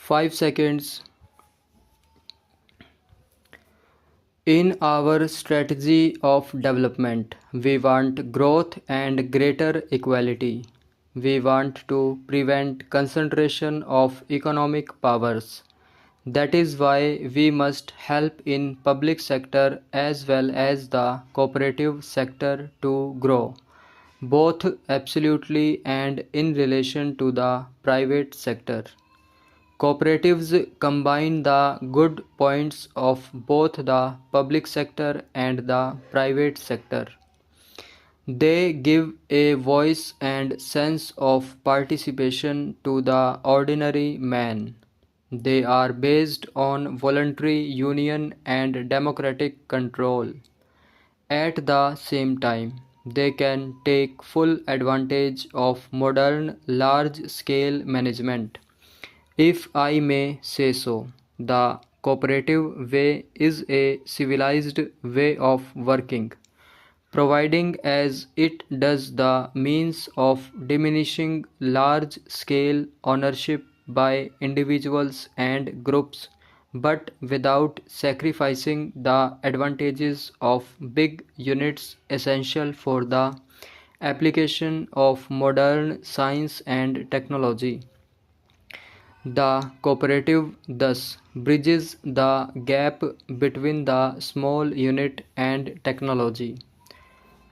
5 seconds. In our strategy of development, we want growth and greater equality. We want to prevent concentration of economic powers. That is why we must help in public sector as well as the cooperative sector to grow, both absolutely and in relation to the private sector. Cooperatives combine the good points of both the public sector and the private sector. They give a voice and sense of participation to the ordinary man. They are based on voluntary union and democratic control. At the same time, they can take full advantage of modern large scale management. If I may say so, the cooperative way is a civilized way of working, providing as it does the means of diminishing large scale ownership by individuals and groups, but without sacrificing the advantages of big units essential for the application of modern science and technology. The cooperative thus bridges the gap between the small unit and technology.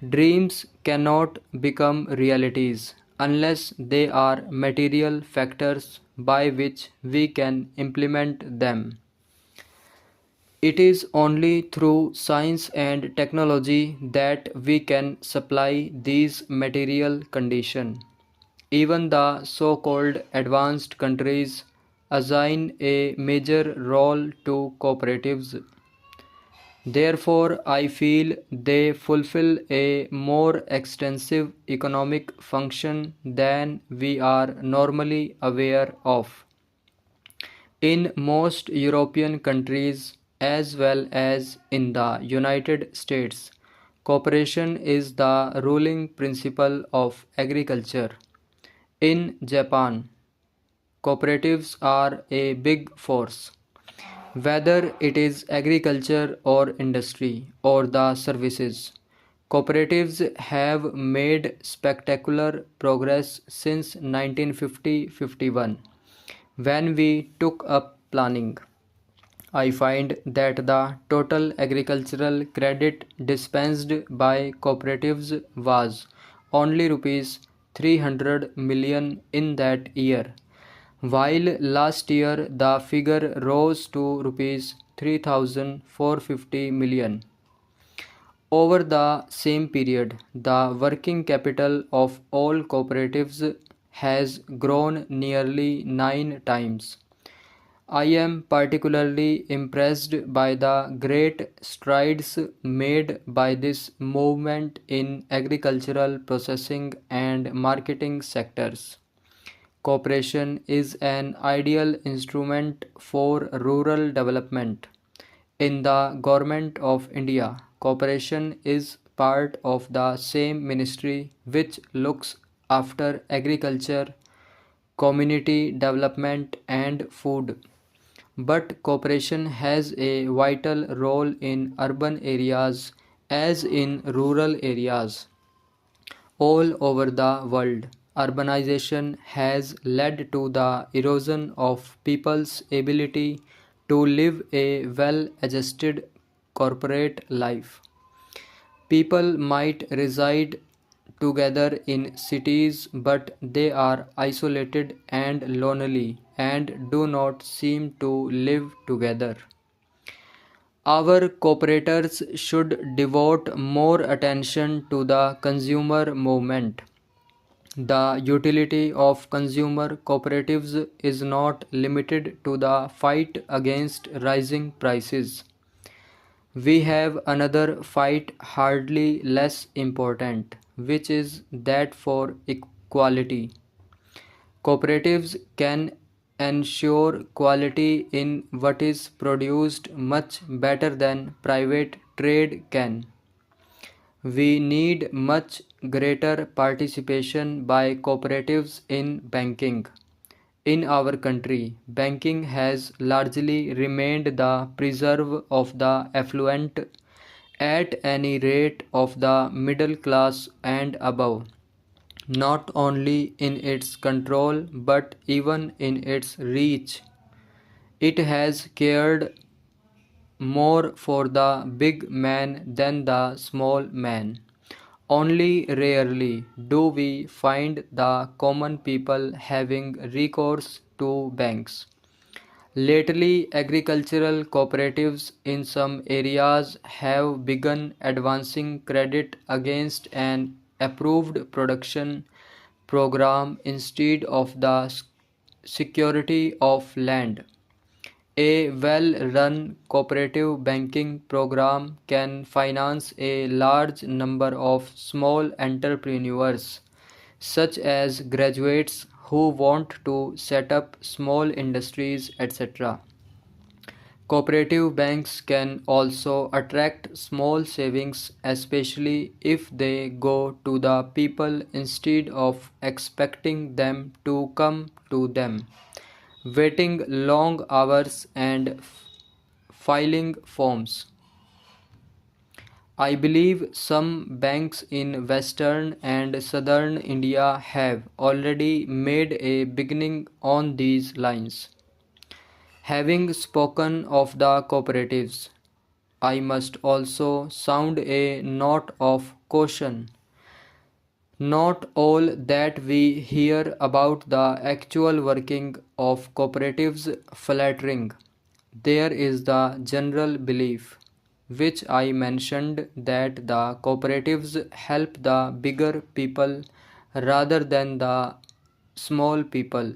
Dreams cannot become realities unless they are material factors by which we can implement them. It is only through science and technology that we can supply these material conditions. Even the so-called advanced countries assign a major role to cooperatives. Therefore, I feel they fulfill a more extensive economic function than we are normally aware of. In most European countries, as well as in the United States, cooperation is the ruling principle of agriculture. In Japan, cooperatives are a big force. Whether it is agriculture or industry or the services, cooperatives have made spectacular progress since 1950-51 when we took up planning. I find that the total agricultural credit dispensed by cooperatives was only rupees 300 million in that year, while last year the figure rose to rupees 3,450 million. Over the same period, the working capital of all cooperatives has grown nearly 9 times. I am particularly impressed by the great strides made by this movement in agricultural processing and marketing sectors. Cooperation is an ideal instrument for rural development. In the Government of India, cooperation is part of the same ministry which looks after agriculture, community development, and food. But cooperation has a vital role in urban areas as in rural areas. All over the world, urbanization has led to the erosion of people's ability to live a well adjusted corporate life. People might reside together in cities, but they are isolated and lonely and do not seem to live together. Our cooperators should devote more attention to the consumer movement. The utility of consumer cooperatives is not limited to the fight against rising prices. We have another fight hardly less important, which is that for equality. Cooperatives can ensure quality in what is produced much better than private trade can. We need much greater participation by cooperatives in banking, In our country, banking has largely remained the preserve of the affluent at any rate of the middle class and above, not only in its control but even in its reach. It has cared more for the big man than the small man. Only rarely do we find the common people having recourse to banks. Lately, agricultural cooperatives in some areas have begun advancing credit against an approved production program instead of the security of land. A well-run cooperative banking program can finance a large number of small entrepreneurs, such as graduates who want to set up small industries, etc. Cooperative banks can also attract small savings, especially if they go to the people instead of expecting them to come to them, waiting long hours and filing forms. I believe some banks in western and southern India have already made a beginning on these lines. Having spoken of the cooperatives, I must also sound a note of caution. Not all that we hear about the actual working of cooperatives flattering. There is the general belief, which I mentioned, that the cooperatives help the bigger people rather than the small people.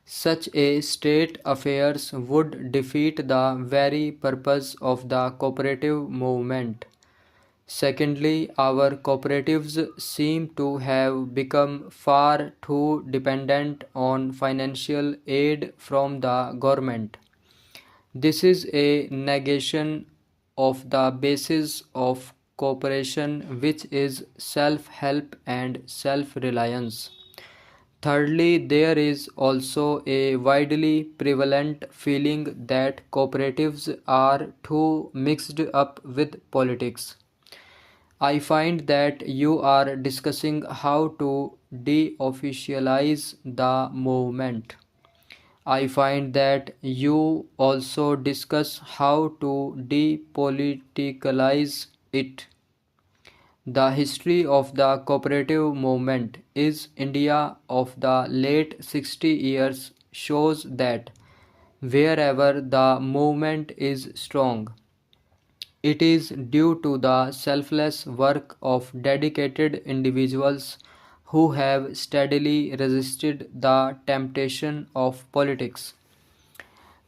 Such a state affairs would defeat the very purpose of the cooperative movement. Secondly, our cooperatives seem to have become far too dependent on financial aid from the government. This is a negation of the basis of cooperation, which is self help and self reliance. Thirdly, there is also a widely prevalent feeling that cooperatives are too mixed up with politics. I find that you are discussing how to deofficialize the movement. I find that you also discuss how to depoliticalize it. The history of the cooperative movement is India of the late 60 years shows that wherever the movement is strong, it is due to the selfless work of dedicated individuals who have steadily resisted the temptation of politics.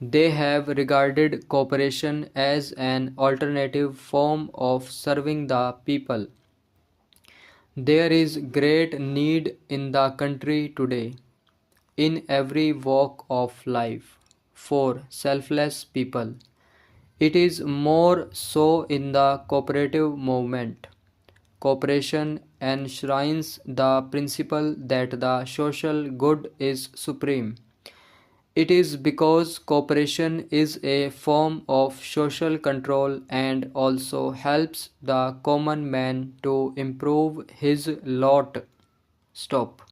They have regarded cooperation as an alternative form of serving the people. There is great need in the country today, in every walk of life, for selfless people. It is more so in the cooperative movement. Cooperation enshrines the principle that the social good is supreme. It is because cooperation is a form of social control and also helps the common man to improve his lot. Stop.